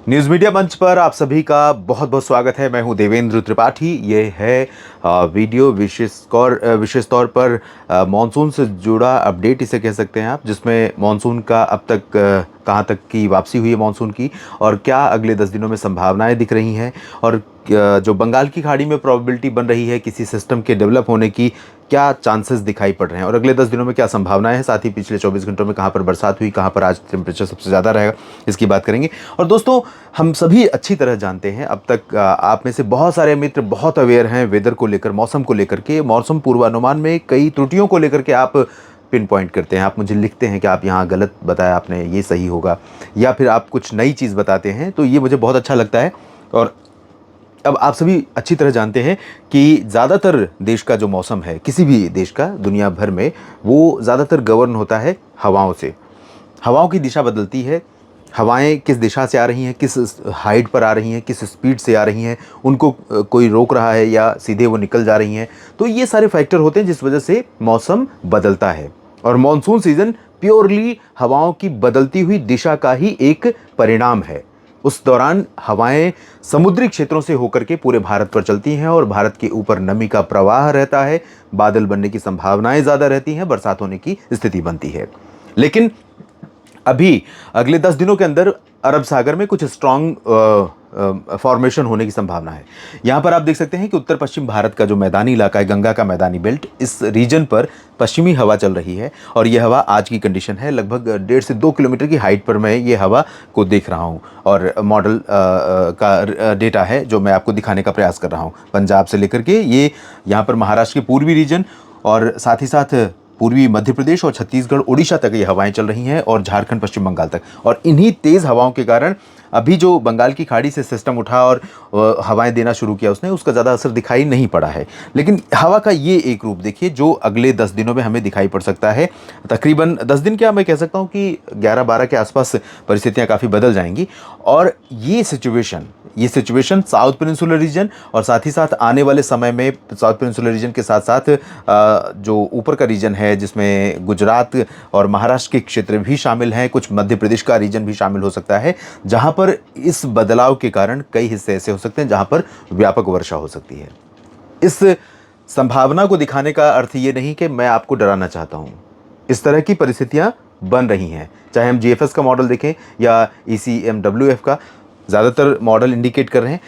News media मंच पर आप सभी का बहुत बहुत स्वागत है। मैं हूं देवेंद्र त्रिपाठी। ये है वीडियो विशेष तौर पर मॉनसून से जुड़ा अपडेट इसे कह सकते हैं आप, जिसमें मॉनसून का अब तक कहां तक की वापसी हुई है मॉनसून की, और क्या अगले 10 दिनों में संभावनाएं दिख रही हैं, और जो बंगाल की खाड़ी में प्रोबेबिलिटी बन रही है किसी सिस्टम के डेवलप होने की, क्या चांसेस दिखाई पड़ रहे हैं, और अगले 10 दिनों में क्या संभावनाएं हैं। साथ ही पिछले 24 घंटों में कहां पर बरसात हुई, कहां पर आज टेम्परेचर सबसे ज़्यादा रहेगा, इसकी बात करेंगे। और दोस्तों, हम सभी अच्छी तरह जानते हैं, अब तक आप में से बहुत सारे मित्र बहुत अवेयर हैं वेदर को लेकर, मौसम को लेकर के। मौसम पूर्वानुमान में कई त्रुटियों को लेकर के आप पिन पॉइंट करते हैं, आप मुझे लिखते हैं कि आप यहाँ गलत बताया आपने, ये सही होगा, या फिर आप कुछ नई चीज़ बताते हैं, तो ये मुझे बहुत अच्छा लगता है। और अब आप सभी अच्छी तरह जानते हैं कि ज़्यादातर देश का जो मौसम है, किसी भी देश का दुनिया भर में, वो ज़्यादातर गवर्न होता है हवाओं से। हवाओं की दिशा बदलती है, हवाएं किस दिशा से आ रही हैं, किस हाइट पर आ रही हैं, किस स्पीड से आ रही हैं, उनको कोई रोक रहा है या सीधे वो निकल जा रही हैं। तो ये सारे फैक्टर होते हैं जिस वजह से मौसम बदलता है, और मॉनसून सीज़न प्योरली हवाओं की बदलती हुई दिशा का ही एक परिणाम है। उस दौरान हवाएं समुद्री क्षेत्रों से होकर के पूरे भारत पर चलती हैं, और भारत के ऊपर नमी का प्रवाह रहता है, बादल बनने की संभावनाएं ज़्यादा रहती हैं, बरसात होने की स्थिति बनती है। लेकिन अभी अगले 10 दिनों के अंदर अरब सागर में कुछ स्ट्रॉन्ग फॉर्मेशन होने की संभावना है। यहाँ पर आप देख सकते हैं कि उत्तर पश्चिम भारत का जो मैदानी इलाका है, गंगा का मैदानी बेल्ट, इस रीजन पर पश्चिमी हवा चल रही है, और यह हवा आज की कंडीशन है लगभग 1.5 से 2 किलोमीटर की हाइट पर मैं ये हवा को देख रहा हूँ, और मॉडल का डेटा है जो मैं आपको दिखाने का प्रयास कर रहा हूँ। पंजाब से लेकर के ये यहाँ पर महाराष्ट्र के पूर्वी रीजन, और साथ ही साथ पूर्वी मध्य प्रदेश और छत्तीसगढ़ उड़ीसा तक ये हवाएं चल रही हैं, और झारखंड पश्चिम बंगाल तक। और इन्हीं तेज़ हवाओं के कारण अभी जो बंगाल की खाड़ी से सिस्टम उठा और हवाएं देना शुरू किया उसने, उसका ज़्यादा असर दिखाई नहीं पड़ा है। लेकिन हवा का ये एक रूप देखिए जो अगले 10 दिनों में हमें दिखाई पड़ सकता है। तकरीबन 10 दिन, क्या मैं कह सकता हूँ कि 11-12 के आसपास परिस्थितियाँ काफ़ी बदल जाएंगी, और ये सिचुएशन साउथ पेनिनसुलर रीजन, और साथ ही साथ आने वाले समय में साउथ पेनिनसुलर रीजन के साथ साथ जो ऊपर का रीजन है, जिसमें गुजरात और महाराष्ट्र के क्षेत्र भी शामिल हैं, कुछ मध्य प्रदेश का रीजन भी शामिल हो सकता है, जहां पर इस बदलाव के कारण कई हिस्से ऐसे हो सकते हैं जहां पर व्यापक वर्षा हो सकती है। इस संभावना को दिखाने का अर्थ ये नहीं कि मैं आपको डराना चाहता हूं। इस तरह की परिस्थितियां बन रही हैं, चाहे हम जीएफएस का मॉडल देखें या ईसीएमडब्ल्यूएफ का, ज़्यादातर मॉडल इंडिकेट कर रहे हैं।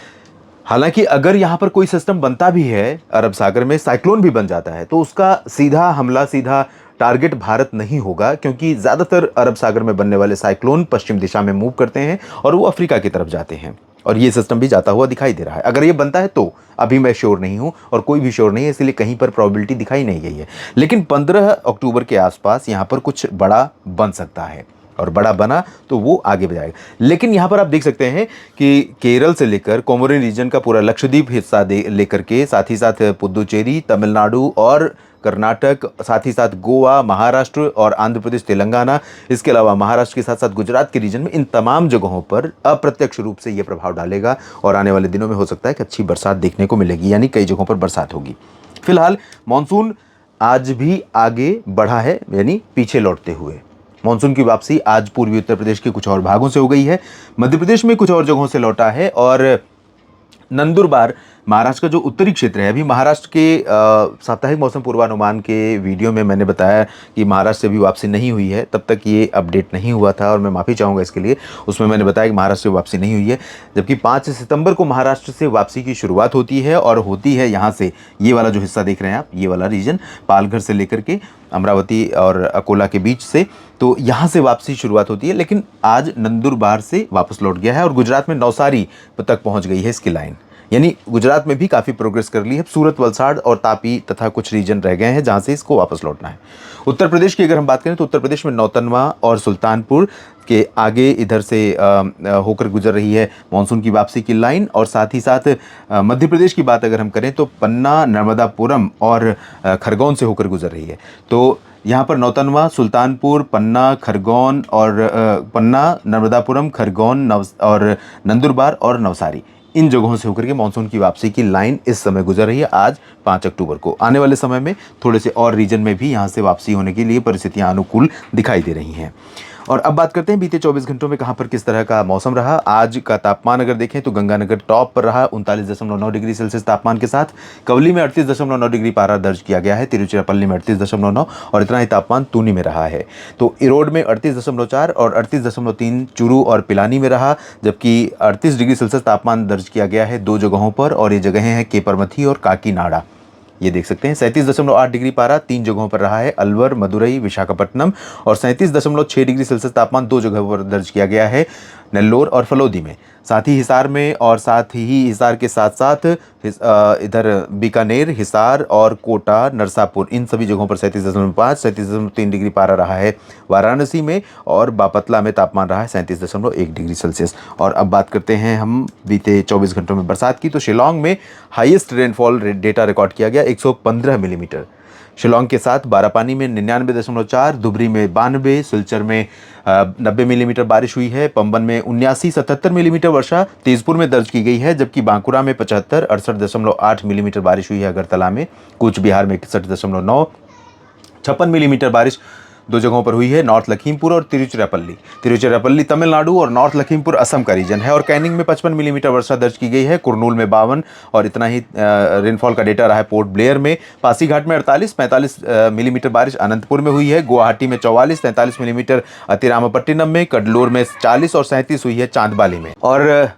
हालांकि अगर यहाँ पर कोई सिस्टम बनता भी है, अरब सागर में साइक्लोन भी बन जाता है, तो उसका सीधा हमला, सीधा टारगेट भारत नहीं होगा, क्योंकि ज़्यादातर अरब सागर में बनने वाले साइक्लोन पश्चिम दिशा में मूव करते हैं और वो अफ्रीका की तरफ जाते हैं, और ये सिस्टम भी जाता हुआ दिखाई दे रहा है। अगर ये बनता है तो, अभी मैं श्योर नहीं हूँ और कोई भी श्योर नहीं है, इसलिए कहीं पर प्रोबेबिलिटी दिखाई नहीं गई है। लेकिन 15 अक्टूबर के आसपास यहाँ पर कुछ बड़ा बन सकता है, और बड़ा बना तो वो आगे बढ़ाएगा। लेकिन यहाँ पर आप देख सकते हैं कि केरल से लेकर कोमोरिन रीजन का पूरा लक्षद्वीप हिस्सा लेकर के, साथ ही साथ पुदुचेरी, तमिलनाडु और कर्नाटक, साथ ही साथ गोवा, महाराष्ट्र और आंध्र प्रदेश, तेलंगाना, इसके अलावा महाराष्ट्र के साथ साथ गुजरात के रीजन में, इन तमाम जगहों पर अप्रत्यक्ष रूप से ये प्रभाव डालेगा, और आने वाले दिनों में हो सकता है कि अच्छी बरसात देखने को मिलेगी, यानी कई जगहों पर बरसात होगी। फिलहाल मॉनसून आज भी आगे बढ़ा है, यानी पीछे लौटते हुए। मानसून की वापसी आज पूर्वी उत्तर प्रदेश के कुछ और भागों से हो गई है, मध्य प्रदेश में कुछ और जगहों से लौटा है, और नंदुरबार महाराष्ट्र का जो उत्तरी क्षेत्र है, अभी महाराष्ट्र के साप्ताहिक मौसम पूर्वानुमान के वीडियो में मैंने बताया कि महाराष्ट्र से भी वापसी नहीं हुई है, तब तक ये अपडेट नहीं हुआ था और मैं माफ़ी चाहूँगा इसके लिए। उसमें मैंने बताया कि महाराष्ट्र से वापसी नहीं हुई है, जबकि 5 सितंबर को महाराष्ट्र से वापसी की शुरुआत होती है, और होती है यहाँ से, ये वाला जो हिस्सा देख रहे हैं आप, ये वाला रीजन पालघर से लेकर के अमरावती और अकोला के बीच से, तो यहाँ से वापसी शुरुआत होती है। लेकिन आज नंदुरबार से वापस लौट गया है, और गुजरात में नवसारी तक पहुँच गई है इसकी लाइन, यानी गुजरात में भी काफ़ी प्रोग्रेस कर ली है। सूरत, वलसाड़ और तापी तथा कुछ रीजन रह गए हैं जहाँ से इसको वापस लौटना है। उत्तर प्रदेश की अगर हम बात करें तो उत्तर प्रदेश में नौतनवा और सुल्तानपुर के आगे इधर से होकर गुजर रही है मानसून की वापसी की लाइन, और साथ ही साथ मध्य प्रदेश की बात अगर हम करें तो पन्ना, नर्मदापुरम और खरगोन से होकर गुजर रही है। तो यहाँ पर नौतनवा, सुल्तानपुर, पन्ना, खरगोन और पन्ना, नर्मदापुरम, खरगोन और नंदुरबार और नवसारी, इन जगहों से होकर के मानसून की वापसी की लाइन इस समय गुजर रही है आज 5 अक्टूबर को। आने वाले समय में थोड़े से और रीजन में भी यहाँ से वापसी होने के लिए परिस्थितियाँ अनुकूल दिखाई दे रही हैं। और अब बात करते हैं बीते 24 घंटों में कहां पर किस तरह का मौसम रहा। आज का तापमान अगर देखें तो गंगानगर टॉप पर रहा 39.9 डिग्री सेल्सियस तापमान के साथ। कवली में 38.9 डिग्री पारा दर्ज किया गया है। तिरुचिरापल्ली में 38.9 और इतना ही तापमान तूनी में रहा है। तो इरोड में 38.4 और 38.3 चूरू और पिलानी में रहा, जबकि 38 डिग्री सेल्सियस तापमान दर्ज किया गया है 2 जगहों पर, और ये जगहें हैं केपरमथी और काकीनाडा। ये देख सकते हैं 37.8 डिग्री पारा 3 जगहों पर रहा है, अलवर, मदुरई, विशाखापट्टनम, और 37.6 डिग्री सेल्सियस तापमान 2 जगहों पर दर्ज किया गया है, नेल्लोर और फलोदी में। साथ ही हिसार में, और साथ ही हिसार के साथ साथ इधर बीकानेर, हिसार और कोटा, नरसापुर, इन सभी जगहों पर 37.5, 37.3 डिग्री पारा रहा है। वाराणसी में और बापतला में तापमान रहा है 37.1 डिग्री सेल्सियस। और अब बात करते हैं हम बीते 24 घंटों में बरसात की। तो शिलोंग में हाईएस्ट रेनफॉल डेटा रिकॉर्ड किया गया 115 मिलीमीटर। शिलोंग के साथ बारापानी में 99.4, धुबरी में 92, सिलचर में 90 मिलीमीटर बारिश हुई है। पंबन में 79-77 मिलीमीटर वर्षा तेजपुर में दर्ज की गई है, जबकि बांकुरा में 75, 68.8 मिलीमीटर बारिश हुई है अगरतला में। कूच बिहार में 61.9, 56 मिलीमीटर बारिश 2 जगहों पर हुई है, नॉर्थ लखीमपुर और तिरुचिरापल्ली। तिरुचिरापल्ली तमिलनाडु और नॉर्थ लखीमपुर असम का रीजन है। और कैनिंग में 55 मिलीमीटर वर्षा दर्ज की गई है, कुरनूल में 52, और इतना ही रेनफॉल का डेटा रहा है पोर्ट ब्लेयर में। पासीघाट में 48-45 मिलीमीटर बारिश अनंतपुर में हुई है। गुवाहाटी में 44-43 मिलीमीटर अतिरामपट्टिनम में। कडलोर में 40 और 37 हुई है चांदबाली में। और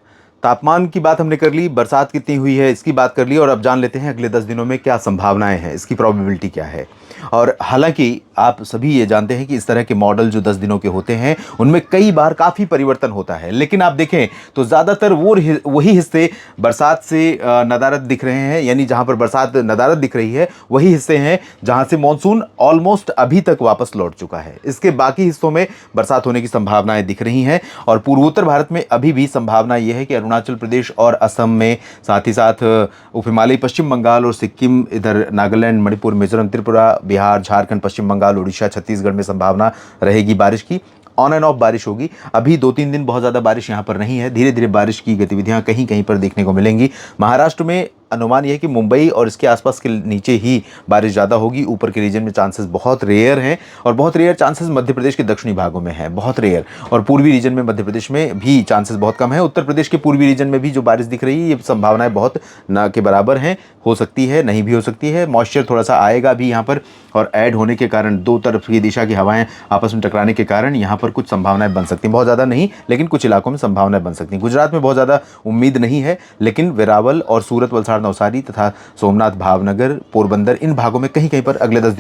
तापमान की बात हमने कर ली, बरसात कितनी हुई है इसकी बात कर ली, और अब जान लेते हैं अगले 10 दिनों में क्या संभावनाएं हैं, इसकी प्रोबेबिलिटी क्या है। और हालांकि आप सभी ये जानते हैं कि इस तरह के मॉडल जो 10 दिनों के होते हैं उनमें कई बार काफ़ी परिवर्तन होता है, लेकिन आप देखें तो ज़्यादातर वही हिस्से बरसात से नदारद दिख रहे हैं, यानी जहां पर बरसात नदारद दिख रही है वही हिस्से हैं जहां से मॉनसून ऑलमोस्ट अभी तक वापस लौट चुका है। इसके बाकी हिस्सों में बरसात होने की संभावनाएं दिख रही हैं। और पूर्वोत्तर भारत में अभी भी संभावना यह है कि अरुणाचल प्रदेश और असम में, साथ ही साथ उप हिमालयी पश्चिम बंगाल और सिक्किम, इधर नागालैंड, मणिपुर, मिजोरम, त्रिपुरा, बिहार, झारखंड, पश्चिम बंगाल, उड़ीसा, छत्तीसगढ़ में संभावना रहेगी बारिश की। ऑन एंड ऑफ बारिश होगी। अभी 2-3 दिन बहुत ज़्यादा बारिश यहाँ पर नहीं है, धीरे धीरे बारिश की गतिविधियाँ कहीं कहीं पर देखने को मिलेंगी। महाराष्ट्र में अनुमान यह है कि मुंबई और इसके आसपास के नीचे ही बारिश ज़्यादा होगी। ऊपर के रीजन में चांसेस बहुत रेयर हैं, और बहुत रेयर चांसेस मध्य प्रदेश के दक्षिणी भागों में है, बहुत रेयर। और पूर्वी रीजन में मध्य प्रदेश में भी चांसेस बहुत कम है। उत्तर प्रदेश के पूर्वी रीजन में भी जो बारिश दिख रही है ये संभावनाएं बहुत ना के बराबर हैं, हो सकती है, नहीं भी हो सकती है। मॉइस्चर थोड़ा सा आएगा भी यहाँ पर, और ऐड होने के कारण, दो तरफ की दिशा की हवाएं आपस में टकराने के कारण यहाँ पर कुछ संभावनाएं बन सकती हैं। बहुत ज़्यादा नहीं, लेकिन कुछ इलाकों में संभावनाएं बन सकती हैं। गुजरात में बहुत ज़्यादा उम्मीद नहीं है, लेकिन वेरावल और सूरत, वलसाड़, नवसारी तथा सोमनाथ, भावनगर, पोरबंदर, इन भागों में कहीं कहीं पर अगले 10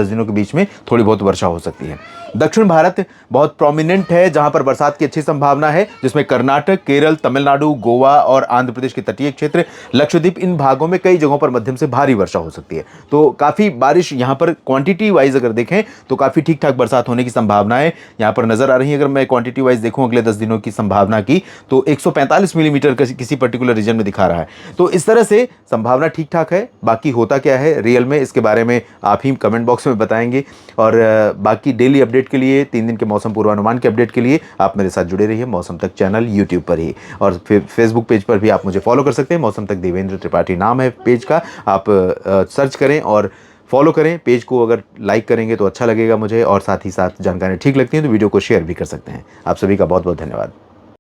दिनों के बीच में थोड़ी बहुत वर्षा हो सकती है। दक्षिण भारत बहुत प्रोमिनेंट है जहां पर बरसात की अच्छी संभावना है, जिसमें कर्नाटक, केरल, तमिलनाडु, गोवा और आंध्र प्रदेश के तटीय क्षेत्र, लक्षद्वीप, इन भागों में कई जगहों पर मध्यम से भारी वर्षा हो सकती है। तो काफ़ी बारिश यहाँ पर क्वांटिटी वाइज अगर देखें तो काफ़ी ठीक ठाक बरसात होने की संभावनाएं यहाँ पर नजर आ रही है। अगर मैं क्वांटिटी वाइज देखूँ अगले 10 दिनों की संभावना की, तो 145 मिलीमीटर किसी पर्टिकुलर रीजन में दिखा रहा है। तो इस तरह से संभावना ठीक ठाक है। बाकी होता क्या है रियल में, इसके बारे में आप ही कमेंट बॉक्स में बताएंगे। और बाकी डेली अपडेट के लिए, 3 दिन के मौसम पूर्वानुमान के अपडेट के लिए आप मेरे साथ जुड़े रहिए मौसम तक चैनल यूट्यूब पर ही, और फिर फेसबुक पेज पर भी आप मुझे फॉलो कर सकते हैं। मौसम तक देवेंद्र त्रिपाठी नाम है पेज का, आप सर्च करें और फॉलो करें। पेज को अगर लाइक करेंगे तो अच्छा लगेगा मुझे, और साथ ही साथ जानकारी ठीक लगती है तो वीडियो को शेयर भी कर सकते हैं। आप सभी का बहुत बहुत धन्यवाद।